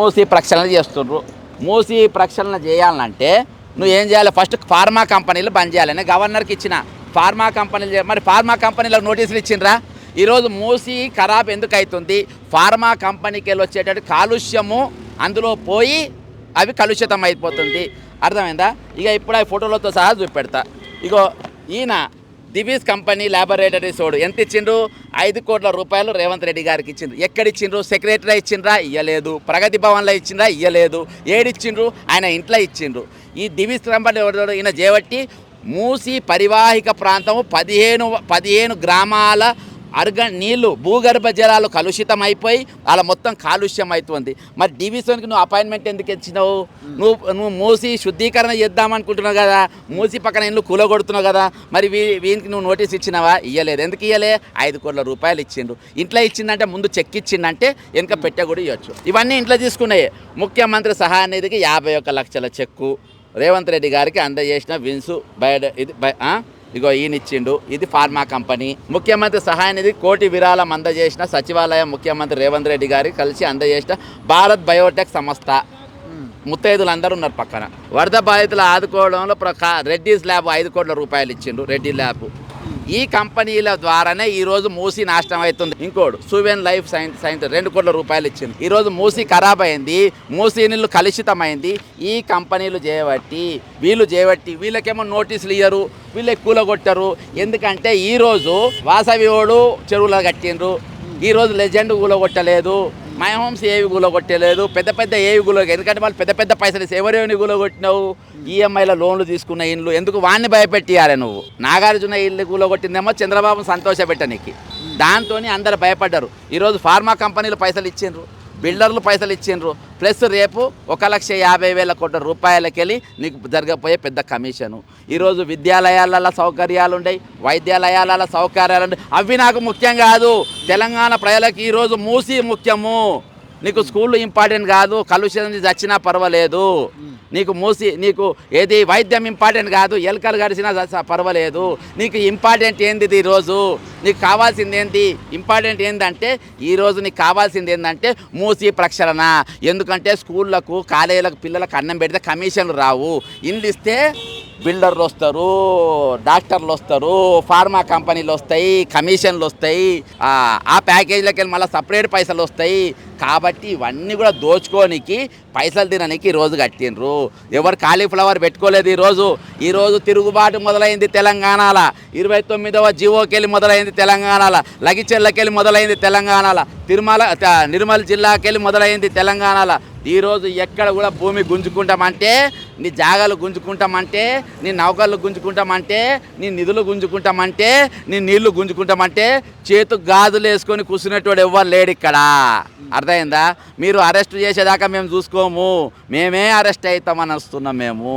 మూసి ప్రక్షాళన చేస్తుండ్రు. మూసి ప్రక్షాళన చేయాలంటే నువ్వు ఏం చేయాలి? ఫస్ట్ ఫార్మా కంపెనీలు బంద్ చేయాలని గవర్నర్కి ఇచ్చిన. ఫార్మా కంపెనీలు మరి ఫార్మా కంపెనీలకు నోటీసులు ఇచ్చిండ్రా? ఈరోజు మూసి ఖరాబ్ ఎందుకు అవుతుంది? ఫార్మా కంపెనీకి వెళ్ళి వచ్చేటట్టు కాలుష్యము అందులో పోయి అవి కలుషితం అయిపోతుంది. అర్థమైందా? ఇక ఇప్పుడు ఆ ఫోటోలతో సహా చూపెడతా. ఇగో ఈయన దివీస్ కంపెనీ ల్యాబొరేటరీస్ వాడు ఎంత ఇచ్చిండ్రు? 5 కోట్ల రూపాయలు రేవంత్ రెడ్డి గారికి ఇచ్చిండ్రు. ఎక్కడిచ్చిండ్రు? సెక్రటరీ ఇచ్చిండ్రా? ఇయ్యలేదు. ప్రగతి భవన్లో ఇచ్చిండ్రా? ఇయ్యలేదు. ఏడిచ్చిండ్రు? ఆయన ఇంట్లో ఇచ్చిండ్రు. ఈ దివీస్ కంపెనీ ఈయన చేపట్టి మూసి పరివాహిక ప్రాంతము 15 గ్రామాల నీళ్ళు భూగర్భ జలాలు కలుషితం అయిపోయి అలా మొత్తం కాలుష్యం అవుతుంది. మరి డివిజన్కి నువ్వు అపాయింట్మెంట్ ఎందుకు ఇచ్చినావు? నువ్వు మూసి శుద్ధీకరణ చేద్దామనుకుంటున్నావు కదా, మూసి పక్కన ఇల్లు కూలగొడుతున్నావు కదా, మరి వీనికి నువ్వు నోటీస్ ఇచ్చినావా? ఇయ్యలేదు. ఎందుకు ఇయ్యలే? 5 కోట్ల రూపాయలు ఇచ్చిండ్రు. ఇంట్లో ఇచ్చిందంటే ముందు చెక్ ఇచ్చిందంటే వెనక పెట్టె కూడా ఇవ్వచ్చు. ఇవన్నీ ఇంట్లో తీసుకున్నాయి. ముఖ్యమంత్రి సహాయ నిధికి 51 లక్షల చెక్కు రేవంత్ రెడ్డి గారికి అందజేసిన విన్సు ఇగో ఈయన ఇచ్చిండు. ఇది ఫార్మా కంపెనీ. ముఖ్యమంత్రి సహాయ నిధి 1 కోటి విరాళం అందజేసిన సచివాలయం ముఖ్యమంత్రి రేవంత్ రెడ్డి గారికి కలిసి అందజేసిన భారత్ బయోటెక్ సంస్థ. ముత్తైదులు అందరూ ఉన్నారు పక్కన. వరద బాధితులు ఆదుకోవడంలో రెడ్డీస్ ల్యాబ్ 5 కోట్ల రూపాయలు ఇచ్చిండు. రెడ్డి ల్యాబ్. ఈ కంపెనీల ద్వారానే ఈరోజు మూసి నాశనం అవుతుంది. ఇంకోడు సువెన్ లైఫ్ సైన్స్ 2 కోట్ల రూపాయలు ఇచ్చింది. ఈరోజు మూసి ఖరాబ్ అయింది, మూసి నీళ్ళు కలుషితమైంది. ఈ కంపెనీలు చేయబట్టి వీళ్ళకేమో నోటీసులు ఇయ్యరు, వీళ్ళే కూలగొట్టరు. ఎందుకంటే ఈరోజు వాసవిోడు చెరువులో కట్టిండ్రు, ఈరోజు లెజెండ్ కూలగొట్టలేదు, మై హోమ్స్ ఏవి కూలగొట్టలేదు, పెద్ద ఏవి ఎందుకంటే వాళ్ళు పెద్ద పైసలు ఎవరేమి కూలగొట్టినావు? ఈఎంఐల లోన్లు తీసుకున్న ఇండ్లు ఎందుకు వాడిని భయపెట్టియాలి నువ్వు? నాగార్జున ఇల్లు కూలగొట్టిందేమో చంద్రబాబును సంతోషపెట్టనికి, దాంతో అందరు భయపడ్డారు. ఈరోజు ఫార్మా కంపెనీలు పైసలు ఇచ్చిండ్రు, బిల్డర్లు పైసలు ఇచ్చిండ్రు, ప్లస్ రేపు 1,50,000 కోట్ల రూపాయలకెళ్ళి నీకు జరగబోయే పెద్ద కమిషను. ఈరోజు విద్యాలయాలలో సౌకర్యాలు ఉన్నాయి, వైద్యాలయాలలో సౌకర్యాలు ఉన్నాయి. అవి నాకు ముఖ్యం కాదు. తెలంగాణ ప్రజలకు ఈరోజు మూసి ముఖ్యము. నీకు స్కూళ్ళు ఇంపార్టెంట్ కాదు, కలుషితం చచ్చినా పర్వాలేదు. నీకు ఏది వైద్యం ఇంపార్టెంట్ కాదు, ఎలుకలు గడిచినా పర్వాలేదు. నీకు ఇంపార్టెంట్ ఏంది ఈరోజు? నీకు కావాల్సింది ఏంటి? ఇంపార్టెంట్ ఏంటంటే ఈరోజు నీకు కావాల్సింది ఏంటంటే మూసి ప్రక్షాళన. ఎందుకంటే స్కూళ్ళకు కాలేజీలకు పిల్లలకు అన్నం పెడితే కమిషన్లు రావు. ఇండ్లు ఇస్తే బిల్డర్లు వస్తారు, డాక్టర్లు వస్తారు, ఫార్మా కంపెనీలు వస్తాయి, కమిషన్లు వస్తాయి, ఆ ప్యాకేజీలకి వెళ్ళి మళ్ళీ సపరేట్ పైసలు వస్తాయి. కాబట్టి ఇవన్నీ కూడా దోచుకోనికి పైసలు తినడానికి ఈరోజు కట్టిండ్రు. ఎవరు కాలీఫ్లవర్ పెట్టుకోలేదు. ఈరోజు తిరుగుబాటు మొదలైంది తెలంగాణలో. 29వ జీవోకెళ్ళి మొదలైంది తెలంగాణలో, లగిచెర్లకెళ్ళి మొదలైంది తెలంగాణలో, నిర్మల్ జిల్లాకెళ్ళి మొదలైంది తెలంగాణలో. ఈరోజు ఎక్కడ కూడా భూమి గుంజుకుంటామంటే, నీ జాగాలు గుంజుకుంటామంటే, నీ నౌకర్లు గుంజుకుంటామంటే, నీ నిధులు గుంజుకుంటామంటే, నీ నీళ్లు గుంజుకుంటామంటే చేతుకు గాజులు వేసుకొని కూర్చునేటోడు ఎవ్వరు లేడు ఇక్కడ. అర్థమైందా? మీరు అరెస్ట్ చేసేదాకా మేము చూసుకోము, మేమే అరెస్ట్ అవుతామని వస్తున్నాం మేము.